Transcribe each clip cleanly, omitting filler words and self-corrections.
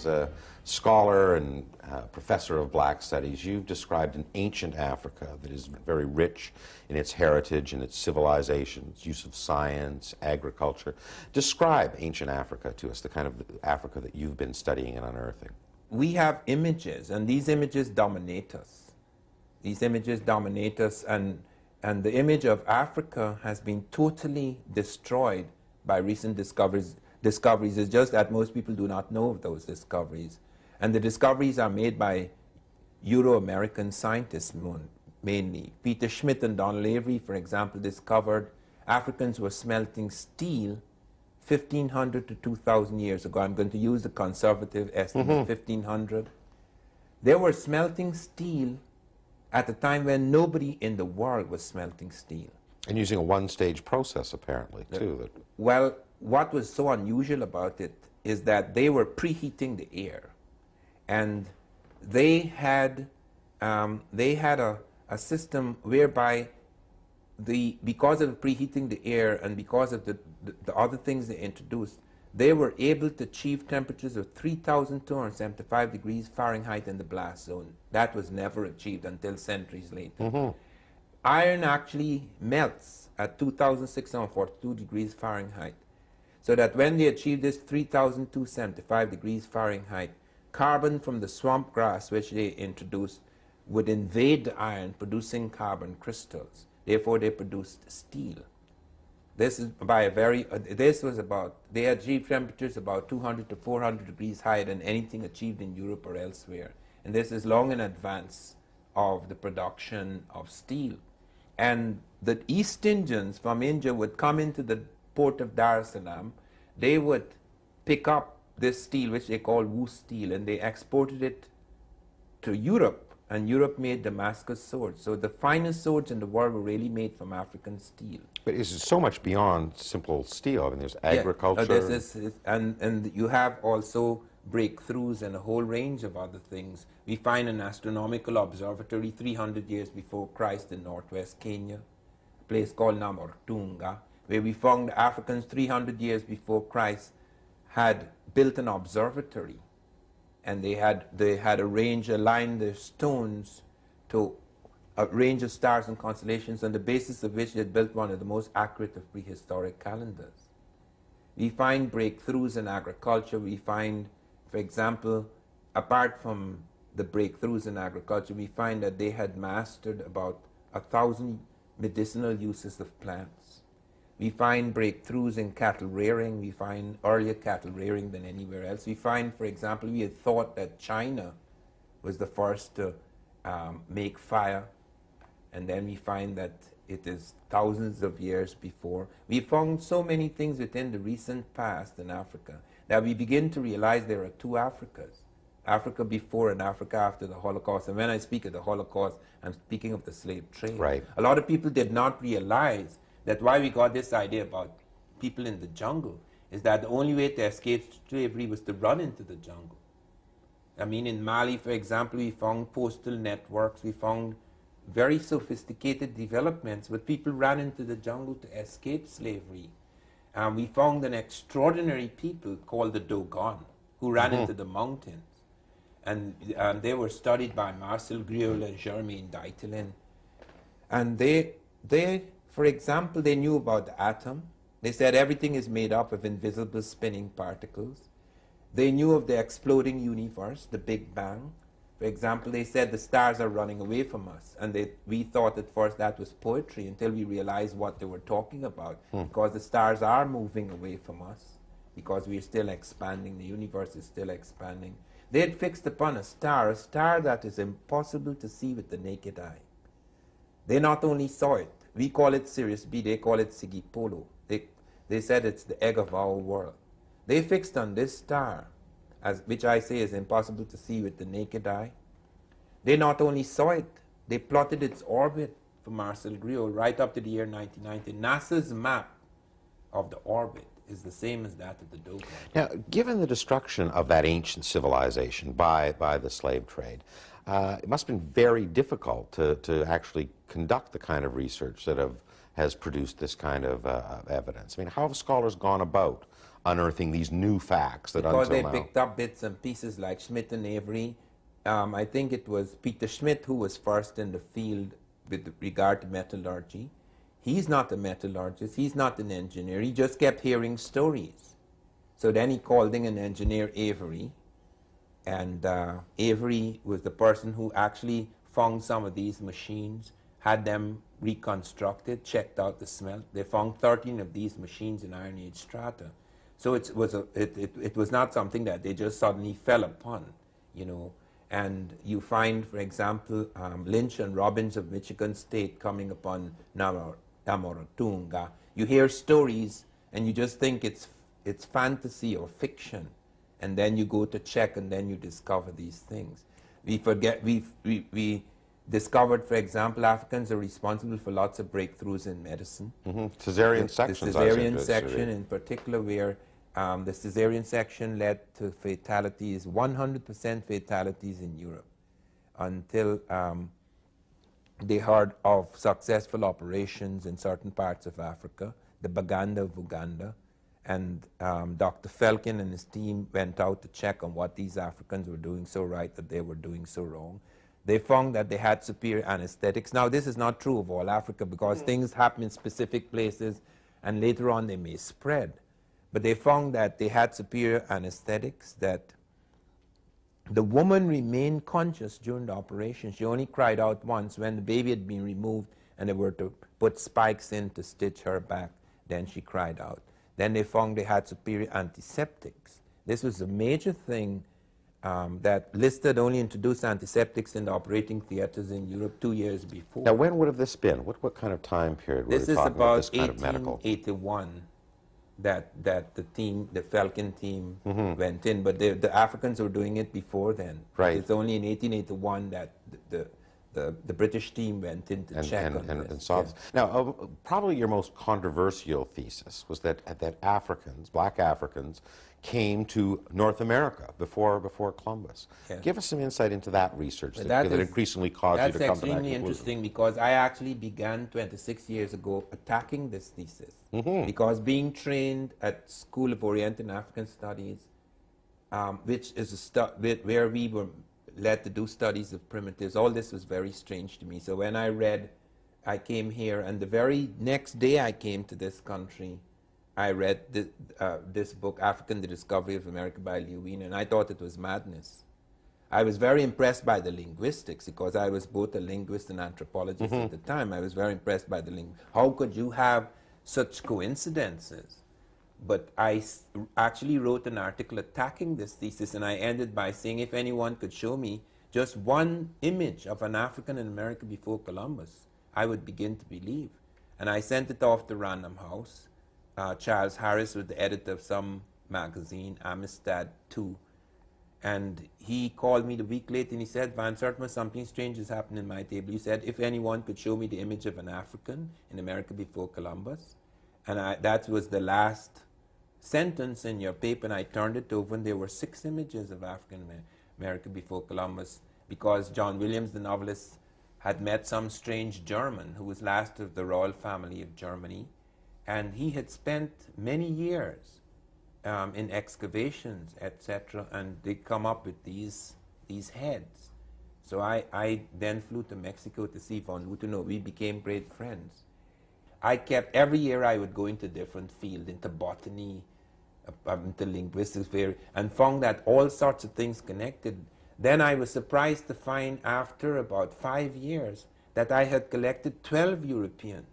as a scholar and professor of black studies, you've described an ancient Africa that is very rich in its heritage and its civilization, its use of science, agriculture. Describe ancient Africa to us, the kind of Africa that you've been studying and unearthing. We have images, and these images dominate us. These images dominate us, and the image of Africa has been totally destroyed by recent discoveries. It's just that most people do not know of those discoveries. And the discoveries are made by Euro-American scientists mainly. Peter Schmidt and Donald Avery, for example, discovered Africans were smelting steel 1,500 to 2,000 years ago. I'm going to use the conservative estimate, 1,500. They were smelting steel at a time when nobody in the world was smelting steel. And using a one-stage process, apparently, too. Well, what was so unusual about it is that they were preheating the air. And they had a system whereby because of preheating the air and because of the other things they introduced, they were able to achieve temperatures of 3,275 degrees Fahrenheit in the blast zone. That was never achieved until centuries later. Iron actually melts at 2,642 degrees Fahrenheit. So that when they achieved this 3,275 degrees Fahrenheit, carbon from the swamp grass which they introduced would invade the iron, producing carbon crystals. Therefore, they produced steel. This is by a very, they achieved temperatures about 200 to 400 degrees higher than anything achieved in Europe or elsewhere. And this is long in advance of the production of steel. And the East Indians from India would come into the port of Dar es Salaam. They would pick up this steel, which they call Wu steel, and they exported it to Europe. And Europe made Damascus swords. So the finest swords in the world were really made from African steel. But it's so much beyond simple steel. I mean, there's agriculture. And you have also breakthroughs and a whole range of other things. We find an astronomical observatory 300 years before Christ in northwest Kenya, a place called Namortunga, where we found Africans 300 years before Christ had built an observatory. And they had aligned their stones to a range of stars and constellations, on the basis of which they had built one of the most accurate of prehistoric calendars. We find breakthroughs in agriculture. We find, for example, apart from the breakthroughs in agriculture, we find that they had mastered about 1,000 medicinal uses of plants. We find breakthroughs in cattle rearing. We find earlier cattle rearing than anywhere else. We find, for example, we had thought that China was the first to make fire, and then we find that it is thousands of years before. We found so many things within the recent past in Africa that we begin to realize there are two Africas, Africa before and Africa after the Holocaust. And when I speak of the Holocaust, I'm speaking of the slave trade. Right. A lot of people did not realize that why we got this idea about people in the jungle is that the only way to escape slavery was to run into the jungle. I mean, in Mali, for example, we found postal networks, we found very sophisticated developments, but people ran into the jungle to escape slavery. We found an extraordinary people called the Dogon, who ran into the mountains. And they were studied by Marcel Griol and Germain Dietelin. And they, for example, they knew about the atom. They said everything is made up of invisible spinning particles. They knew of the exploding universe, the Big Bang. For example, they said the stars are running away from us. And we thought at first that was poetry until we realized what they were talking about. Because the stars are moving away from us, because we are still expanding, the universe is still expanding. They had fixed upon a star that is impossible to see with the naked eye. They not only saw it, we call it Sirius B, they call it Sigipolo. They said it's the egg of our world. They fixed on this star, which I say is impossible to see with the naked eye. They not only saw it, they plotted its orbit for Marcel Griol right up to the year 1990. NASA's map of the orbit is the same as that of the Dogon. Now, given the destruction of that ancient civilization by the slave trade, it must have been very difficult to actually conduct the kind of research that has produced this kind of evidence. I mean, how have scholars gone about unearthing these new facts that Because until they now... picked up bits and pieces like Schmidt and Avery. I think it was Peter Schmidt who was first in the field with regard to metallurgy. He's not a metallurgist, he's not an engineer, he just kept hearing stories. So then he called in an engineer, Avery, and Avery was the person who actually found some of these machines, had them reconstructed, checked out the smelt. They found 13 of these machines in Iron Age strata. So it was not something that they just suddenly fell upon, you know. And you find, for example, Lynch and Robbins of Michigan State coming upon Namorotunga. You hear stories and you just think it's fantasy or fiction, and then you go to check and then you discover these things. We discovered, for example, Africans are responsible for lots of breakthroughs in medicine. Caesarean sections. The Caesarean section in particular, where the Caesarean section led to fatalities, 100% fatalities in Europe, until they heard of successful operations in certain parts of Africa, the Baganda of Uganda, and Dr. Felkin and his team went out to check on what these Africans were doing so right that they were doing so wrong. They found that they had superior anesthetics. Now, this is not true of all Africa, because things happen in specific places and later on they may spread. But they found that they had superior anesthetics, that the woman remained conscious during the operation. She only cried out once when the baby had been removed and they were to put spikes in to stitch her back. Then she cried out. Then they found they had superior antiseptics. This was a major thing that Lister only introduced antiseptics in the operating theaters in Europe 2 years before. Now, when would have this been? What kind of time period were we talking about this kind of medical? This is about 1881 that the team, the Felkin team, went in. But the Africans were doing it before then. Right. It's only in 1881 that the British team went in to check on this. And saw this. Now, probably your most controversial thesis was that Africans, black Africans, came to North America before Columbus. Yeah. Give us some insight into that research that increasingly caused you to come to that conclusion. That's extremely interesting, because I actually began 26 years ago attacking this thesis. Because being trained at School of Oriental and African Studies, which is where we were led to do studies of primitives, all this was very strange to me. So when I came here, and the very next day I came to this country, I read this book, African, The Discovery of America by Lewin, and I thought it was madness. I was very impressed by the linguistics, because I was both a linguist and anthropologist at the time. I was very impressed by the how could you have such coincidences? But I actually wrote an article attacking this thesis, and I ended by saying, if anyone could show me just one image of an African in America before Columbus, I would begin to believe. And I sent it off to Random House. Charles Harris was the editor of some magazine, Amistad 2, and he called me the week later and he said, Van Srtima, something strange has happened in my table. He said, if anyone could show me the image of an African in America before Columbus. And that was the last sentence in your paper, and I turned it over, and there were 6 images of African America before Columbus, because John Williams, the novelist, had met some strange German who was last of the royal family of Germany, and he had spent many years in excavations, etc., and they come up with these heads. So I then flew to Mexico to see von Lutenau. We became great friends. Every year I would go into a different field, into botany, into linguistics, and found that all sorts of things connected. Then I was surprised to find, after about 5 years, that I had collected 12 Europeans.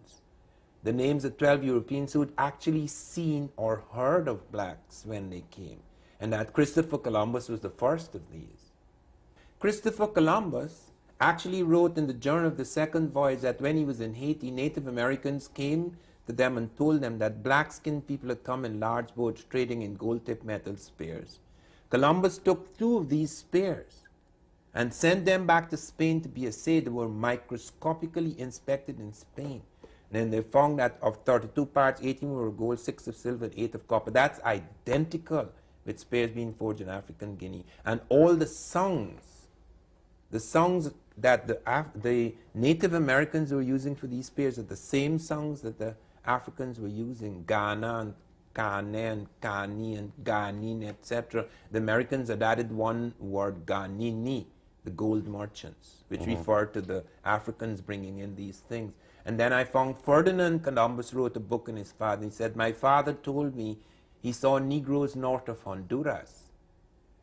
The names of 12 Europeans who had actually seen or heard of blacks when they came, and that Christopher Columbus was the first of these. Christopher Columbus actually wrote in the Journal of the Second Voyage that when he was in Haiti, Native Americans came to them and told them that black-skinned people had come in large boats trading in gold-tipped metal spears. Columbus took 2 of these spears and sent them back to Spain to be assayed. They were microscopically inspected in Spain. Then they found that of 32 parts, 18 were gold, 6 of silver, and 8 of copper. That's identical with spears being forged in African Guinea. And all the songs that the Native Americans were using for these spears are the same songs that the Africans were using, Ghana and Kane and Kani and Ganin, etc., the Americans had added one word, Ganini, the gold merchants, which referred to the Africans bringing in these things. And then I found Ferdinand Columbus wrote a book on his father. He said, my father told me he saw Negroes north of Honduras.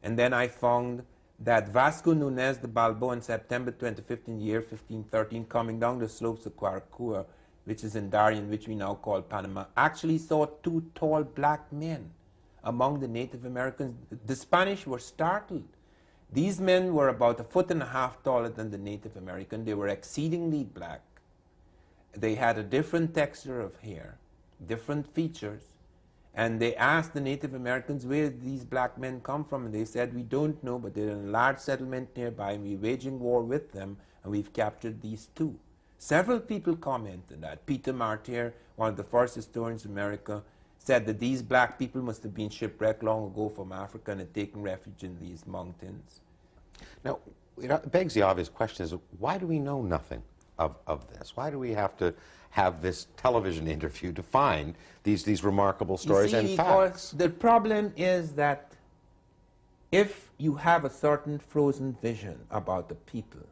And then I found that Vasco Nunez de Balboa on September 25th in the year 1513, coming down the slopes of Caracua, which is in Darien, which we now call Panama, actually saw two tall black men among the Native Americans. The Spanish were startled. These men were about 1.5 feet taller than the Native American. They were exceedingly black. They had a different texture of hair, different features, and they asked the Native Americans where these black men come from, and they said, we don't know, but they're in a large settlement nearby, and we're waging war with them, and we've captured these two. Several people commented that. Peter Martyr, one of the first historians of America, said that these black people must have been shipwrecked long ago from Africa and had taken refuge in these mountains. Now, it begs the obvious question is, why do we know nothing of this? Why do we have to have this television interview to find these remarkable stories and facts? The problem is that if you have a certain frozen vision about the people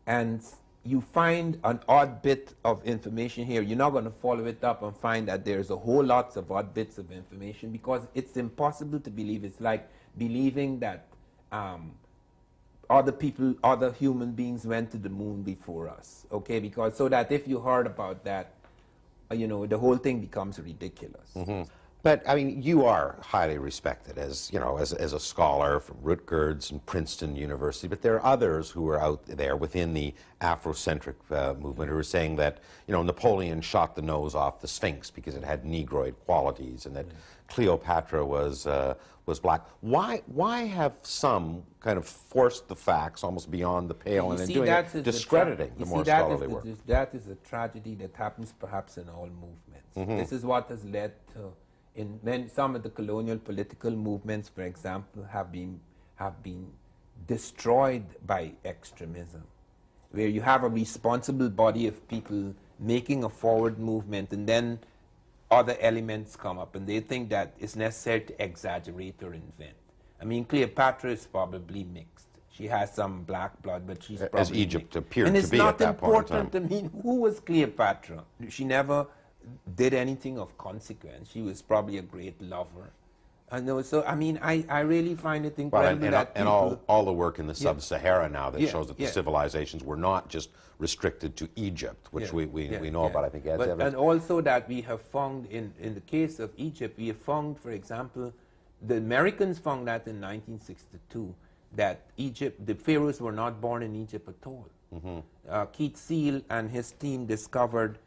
and you find an odd bit of information here, you're not going to follow it up and find that there's a whole lot of odd bits of information, because it's impossible to believe. It's like believing that other people, other human beings went to the moon before us, okay? Because so that if you heard about that, you know, the whole thing becomes ridiculous. But, I mean, you are highly respected as, you know, as a scholar from Rutgers and Princeton University, but there are others who are out there within the Afrocentric movement who are saying that, you know, Napoleon shot the nose off the Sphinx because it had Negroid qualities, and that Cleopatra was black. Why have some kind of forced the facts almost beyond the pale and in doing it, discrediting the more scholarly work? That is a tragedy that happens perhaps in all movements. This is what has led to, when some of the colonial political movements, for example, have been destroyed by extremism, where you have a responsible body of people making a forward movement, and then other elements come up, and they think that it's necessary to exaggerate or invent. I mean, Cleopatra is probably mixed. She has some black blood, but she's probably... As Egypt appeared to be at that point in time. And it's not important. I mean, who was Cleopatra? She never did anything of consequence. She was probably a great lover. I know, so, I mean, I really find it incredible that and all the work in the sub-Sahara now that shows that the civilizations were not just restricted to Egypt, which we know about, I think, as evidence. And also that we have found, in the case of Egypt, we have found, for example, the Americans found that in 1962, that Egypt, the pharaohs were not born in Egypt at all. Keith Seal and his team discovered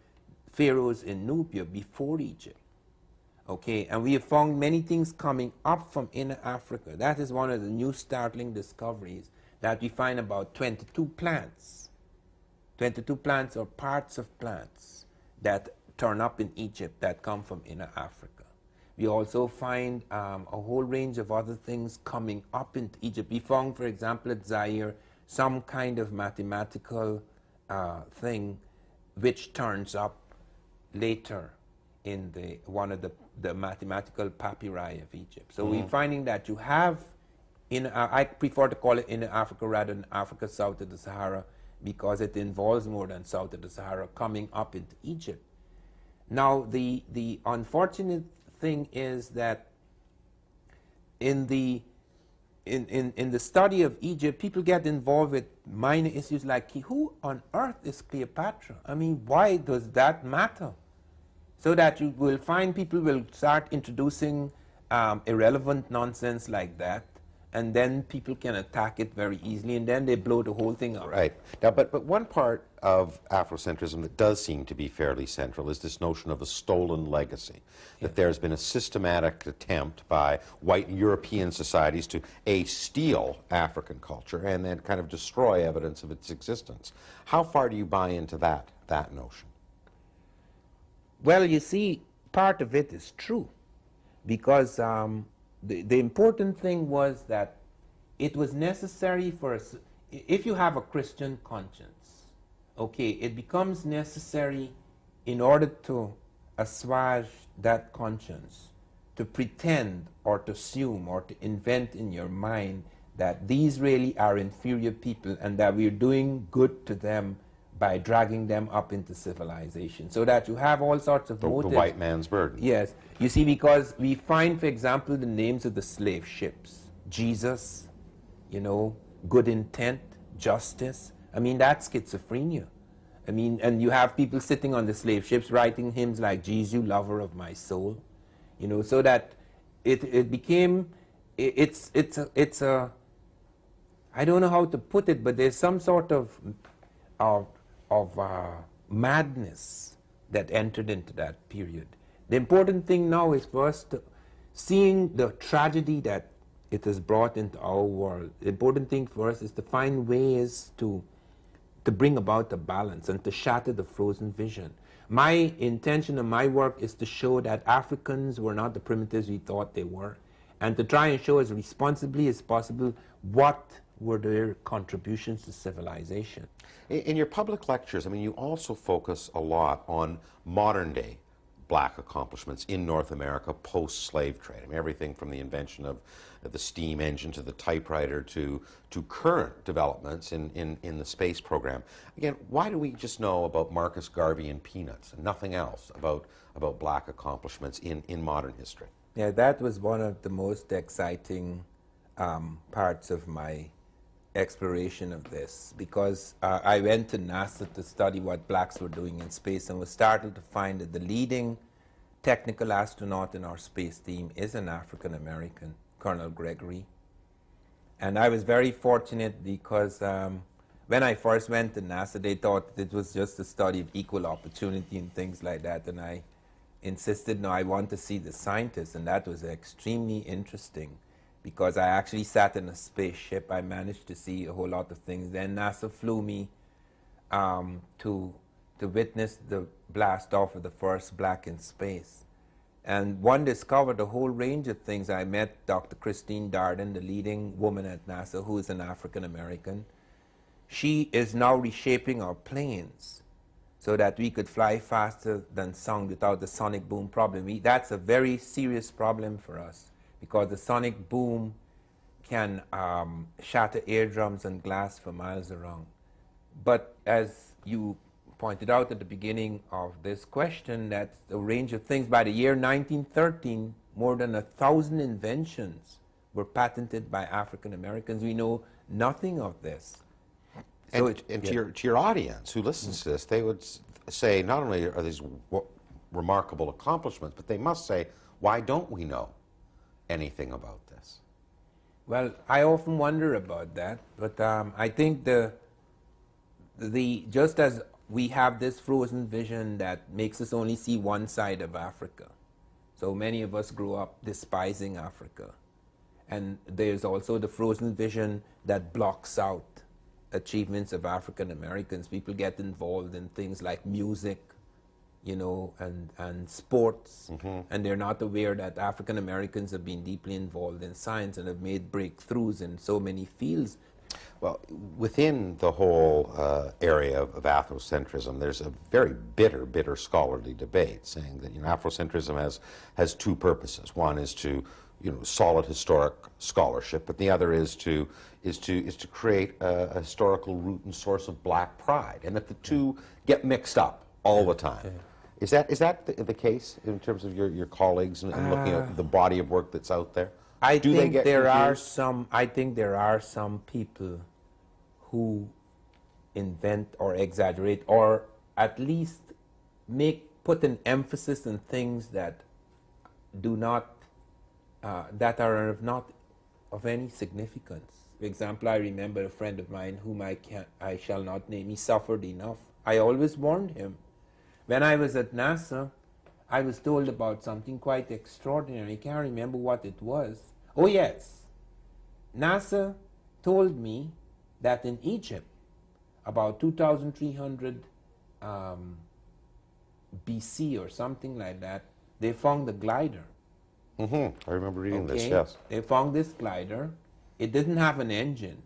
pharaohs in Nubia before Egypt. Okay, and we have found many things coming up from inner Africa. That is one of the new startling discoveries, that we find about 22 plants. 22 plants or parts of plants that turn up in Egypt that come from inner Africa. We also find a whole range of other things coming up into Egypt. We found, for example, at Zaire, some kind of mathematical thing which turns up later in one of the mathematical papyri of Egypt. So we're finding that you have, I prefer to call it inner Africa rather than Africa south of the Sahara, because it involves more than south of the Sahara coming up into Egypt. Now, the unfortunate thing is that in the study of Egypt, people get involved with minor issues like, who on earth is Cleopatra? I mean, why does that matter? So that you will find people will start introducing irrelevant nonsense like that, and then people can attack it very easily, and then they blow the whole thing up. Right. Now, but one part of Afrocentrism that does seem to be fairly central is this notion of a stolen legacy, that there's been a systematic attempt by white European societies to, A, steal African culture and then kind of destroy evidence of its existence. How far do you buy into that notion? Well, you see, part of it is true, because the important thing was that it was necessary for us, if you have a Christian conscience, okay, it becomes necessary in order to assuage that conscience to pretend or to assume or to invent in your mind that these really are inferior people and that we're doing good to them by dragging them up into civilization, so that you have all sorts of motives. The white man's burden. Yes. You see, because we find, for example, the names of the slave ships. Jesus, you know, good intent, justice. I mean, that's schizophrenia. I mean, and you have people sitting on the slave ships writing hymns like, "Jesus, you lover of my soul." You know, so that it became, it's a, I don't know how to put it, but there's some sort of madness that entered into that period. The important thing now is for us to, seeing the tragedy that it has brought into our world, the important thing for us is to find ways to bring about a balance and to shatter the frozen vision. My intention and my work is to show that Africans were not the primitives we thought they were, and to try and show as responsibly as possible what were their contributions to civilization. In your public lectures, I mean, you also focus a lot on modern-day black accomplishments in North America post-slave trade. I mean, everything from the invention of the steam engine to the typewriter to current developments in the space program. Again, why do we just know about Marcus Garvey and peanuts and nothing else about black accomplishments in modern history? Yeah, that was one of the most exciting parts of my exploration of this, because I went to NASA to study what blacks were doing in space and was startled to find that the leading technical astronaut in our space team is an African American, Colonel Gregory. And I was very fortunate because when I first went to NASA, they thought it was just a study of equal opportunity and things like that, and I insisted, no, I want to see the scientists, and that was extremely interesting. Because I actually sat in a spaceship, I managed to see a whole lot of things. Then NASA flew me to witness the blast off of the first black in space. And one discovered a whole range of things. I met Dr. Christine Darden, the leading woman at NASA, who is an African American. She is now reshaping our planes so that we could fly faster than sound without the sonic boom problem. That's a very serious problem for us, because the sonic boom can shatter eardrums and glass for miles around. But as you pointed out at the beginning of this question, that's a range of things. By the year 1913, more than 1,000 inventions were patented by African Americans. We know nothing of this. So to your audience who listens to this, they would say, not only are these remarkable accomplishments, but they must say, why don't we know anything about this? Well, I often wonder about that, but I think just as we have this frozen vision that makes us only see one side of Africa, so many of us grew up despising Africa, and there's also the frozen vision that blocks out achievements of African Americans. People get involved in things like music, you know, and sports, and they're not aware that African Americans have been deeply involved in science and have made breakthroughs in so many fields. Well, within the whole area of Afrocentrism, there's a very bitter scholarly debate saying that, you know, Afrocentrism has two purposes. One is to, you know, solid historic scholarship, but the other is to create a historical root and source of black pride, and that the two get mixed up all the time. Yeah. Is that the case in terms of your colleagues and looking at the body of work that's out there? I think there are some people who invent or exaggerate, or at least put an emphasis on things that do not that are not of any significance. For example, I remember a friend of mine whom I shall not name. He suffered enough. I always warned him. When I was at NASA, I was told about something quite extraordinary. I can't remember what it was. Oh yes, NASA told me that in Egypt, about 2300 BC or something like that, they found the glider. I remember reading this, yes. They found this glider. It didn't have an engine,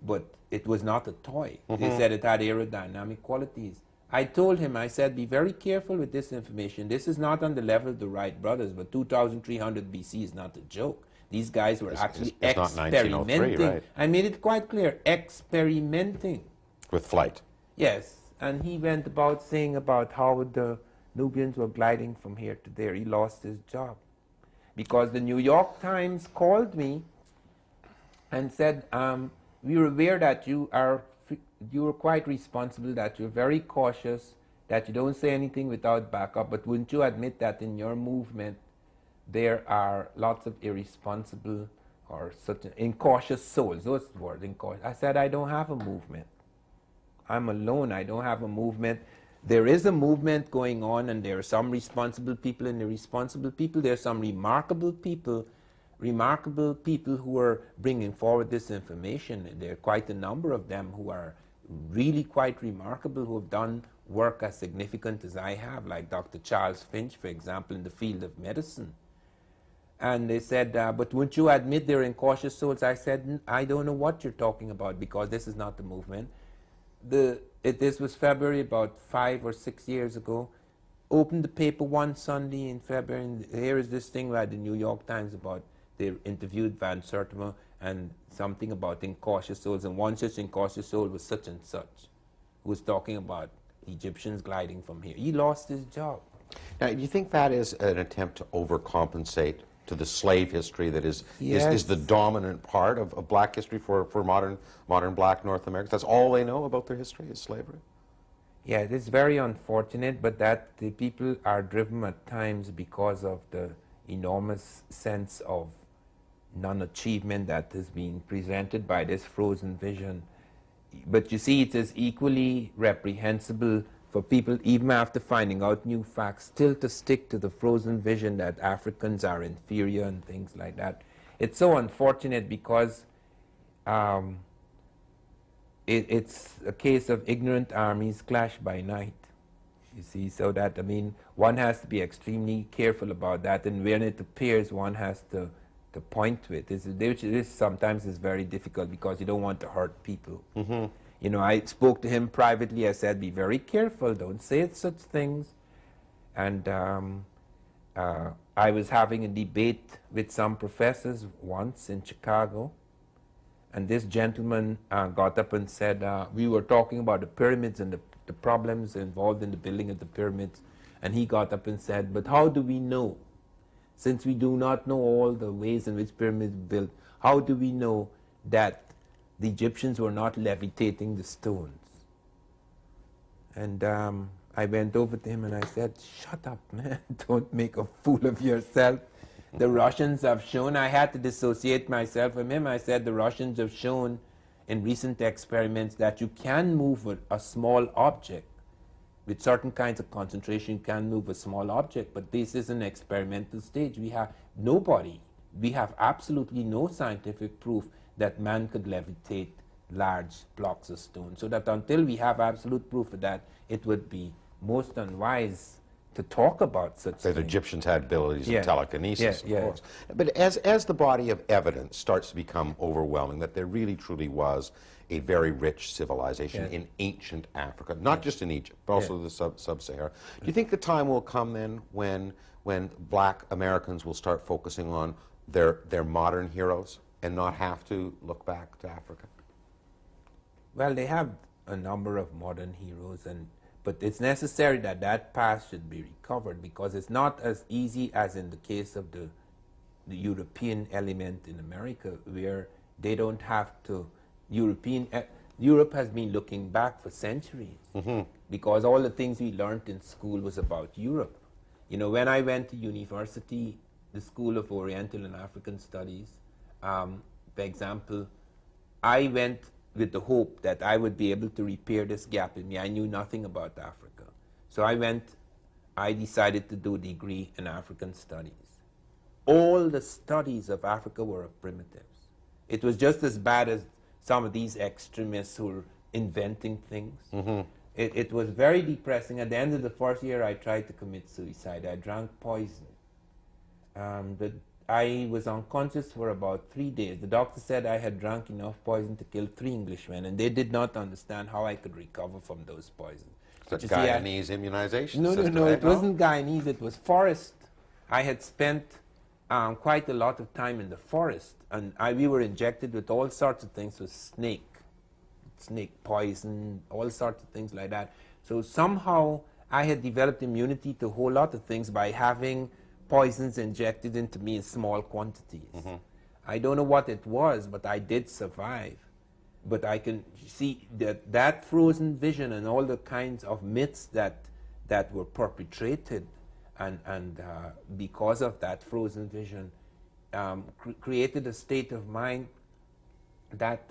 but it was not a toy. They said it had aerodynamic qualities. I told him, I said, be very careful with this information. This is not on the level of the Wright brothers, but 2300 BC is not a joke. These guys were actually it's not 1903, experimenting. right? I made it quite clear, experimenting. With flight. Yes, and he went about saying about how the Nubians were gliding from here to there. He lost his job because the New York Times called me and said, we were aware that you were quite responsible, that you're very cautious, that you don't say anything without backup, but wouldn't you admit that in your movement there are lots of irresponsible or such incautious souls? Those words, incautious. I said, I don't have a movement. I'm alone. I don't have a movement. There is a movement going on, and there are some responsible people and irresponsible people. There are some remarkable people who are bringing forward this information. And there are quite a number of them who are really quite remarkable, who have done work as significant as I have, like Dr. Charles Finch, for example, in the field of medicine. And they said, but wouldn't you admit they're incautious souls? I said, I don't know what you're talking about, because this is not the movement. This was February, about 5 or 6 years ago. Opened the paper one Sunday in February, and here is this thing by the New York Times about they interviewed Van Srtima and something about incautious souls, and one such incautious soul was such and such, who was talking about Egyptians gliding from here. He lost his job. Now, do you think that is an attempt to overcompensate to the slave history that is the dominant part of black history for modern black North Americans? That's all they know about their history is slavery? Yeah, it is very unfortunate, but that the people are driven at times because of the enormous sense of non-achievement that is being presented by this frozen vision. But you see, it is equally reprehensible for people, even after finding out new facts, still to stick to the frozen vision that Africans are inferior and things like that. It's so unfortunate because it's a case of ignorant armies clash by night, you see. So that, I mean, one has to be extremely careful about that, and when it appears, one has to point to it. This sometimes is very difficult because you don't want to hurt people. Mm-hmm. You know, I spoke to him privately. I said, be very careful, don't say such things. And I was having a debate with some professors once in Chicago, and this gentleman got up and said, we were talking about the pyramids and the problems involved in the building of the pyramids, and he got up and said, but how do we know? Since we do not know all the ways in which pyramids were built, how do we know that the Egyptians were not levitating the stones? And I went over to him and I said, shut up, man, don't make a fool of yourself. The Russians have shown, I had to dissociate myself from him. I said, the Russians have shown in recent experiments that you can move a small object. With certain kinds of concentration, you can move a small object, but this is an experimental stage. We have absolutely no scientific proof that man could levitate large blocks of stone. So that until we have absolute proof of that, it would be most unwise to talk about such things. The Egyptians had abilities of telekinesis, of course. But as the body of evidence starts to become overwhelming, that there really truly was a very rich civilization in ancient Africa, not just in Egypt, but also the sub-Sahara. Do you think the time will come then when black Americans will start focusing on their modern heroes and not have to look back to Africa? Well, they have a number of modern heroes, but it's necessary that that past should be recovered, because it's not as easy as in the case of the European element in America, where they don't have to. Europe has been looking back for centuries, because all the things we learned in school was about Europe. You know, when I went to university, the School of Oriental and African Studies, for example, I went with the hope that I would be able to repair this gap in me. I knew nothing about Africa. So I decided to do a degree in African Studies. All the studies of Africa were of primitives. It was just as bad as some of these extremists who were inventing things. It was very depressing. At the end of the first year, I tried to commit suicide. I drank poison. But I was unconscious for about 3 days. The doctor said I had drunk enough poison to kill 3 Englishmen, and they did not understand how I could recover from those poisons. It's a Guyanese immunization no, system. No, eh? it wasn't Guyanese, it was forest. I had spent quite a lot of time in the forest, and we were injected with all sorts of things, with snake poison, all sorts of things like that. So somehow I had developed immunity to a whole lot of things by having poisons injected into me in small quantities. I don't know what it was, but I did survive. But I can see that frozen vision and all the kinds of myths that were perpetrated, and because of that frozen vision, created a state of mind that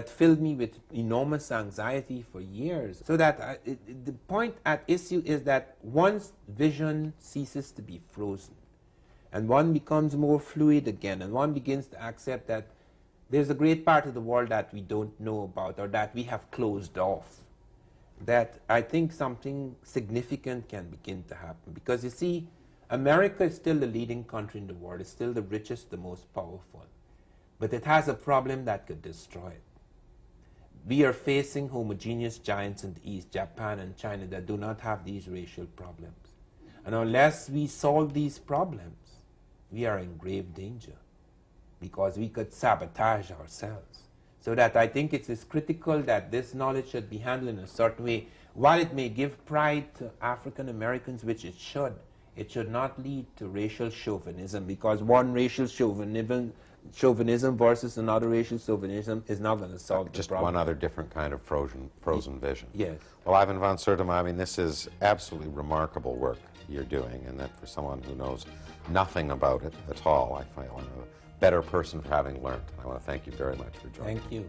filled me with enormous anxiety for years. So that the point at issue is that once vision ceases to be frozen, and one becomes more fluid again, and one begins to accept that there's a great part of the world that we don't know about, or that we have closed off, that I think something significant can begin to happen. Because you see, America is still the leading country in the world. It's still the richest, the most powerful. But it has a problem that could destroy it. We are facing homogeneous giants in the East, Japan and China, that do not have these racial problems. And unless we solve these problems, we are in grave danger, because we could sabotage ourselves. So that I think it is critical that this knowledge should be handled in a certain way. While it may give pride to African Americans, which it should not lead to racial chauvinism, because one racial chauvinism versus another racial chauvinism is not going to solve the problem. Just one other different kind of frozen vision. Yes. Well, Ivan van Sertima, I mean, this is absolutely remarkable work you're doing, and that for someone who knows nothing about it at all, I find I'm a better person for having learned. I want to thank you very much for joining. Thank you.